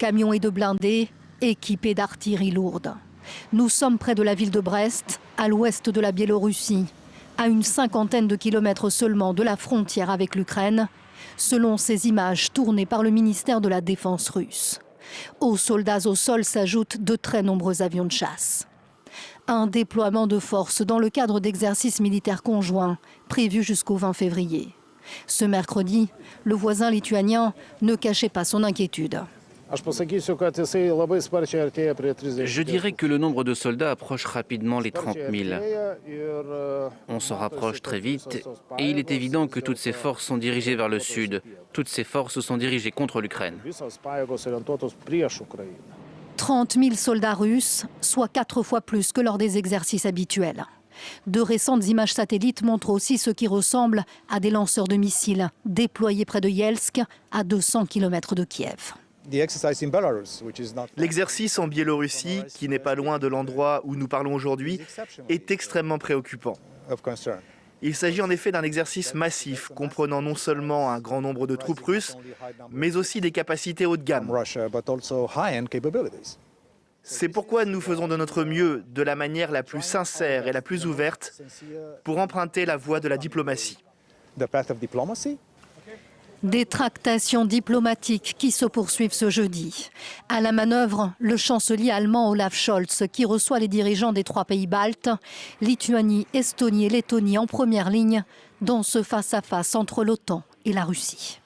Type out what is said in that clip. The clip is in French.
camions et de blindés, équipés d'artillerie lourde. Nous sommes près de la ville de Brest, à l'ouest de la Biélorussie, à une 50aine de kilomètres seulement de la frontière avec l'Ukraine, selon ces images tournées par le ministère de la Défense russe. Aux soldats au sol s'ajoutent de très nombreux avions de chasse. Un déploiement de forces dans le cadre d'exercices militaires conjoints prévus jusqu'au 20 février. Ce mercredi, le voisin lituanien ne cachait pas son inquiétude. Je dirais que le nombre de soldats approche rapidement les 30 000. On s'en rapproche très vite et il est évident que toutes ces forces sont dirigées vers le sud. Toutes ces forces sont dirigées contre l'Ukraine. 30 000 soldats russes, soit 4 fois plus que lors des exercices habituels. De récentes images satellites montrent aussi ce qui ressemble à des lanceurs de missiles déployés près de Yelsk, à 200 km de Kiev. L'exercice en Biélorussie, qui n'est pas loin de l'endroit où nous parlons aujourd'hui, est extrêmement préoccupant. Il s'agit en effet d'un exercice massif, comprenant non seulement un grand nombre de troupes russes, mais aussi des capacités haut de gamme. C'est pourquoi nous faisons de notre mieux, de la manière la plus sincère et la plus ouverte, pour emprunter la voie de la diplomatie. Des tractations diplomatiques qui se poursuivent ce jeudi. À la manœuvre, le chancelier allemand Olaf Scholz qui reçoit les dirigeants des 3 pays baltes, Lituanie, Estonie et Lettonie en première ligne dans ce face-à-face entre l'OTAN et la Russie.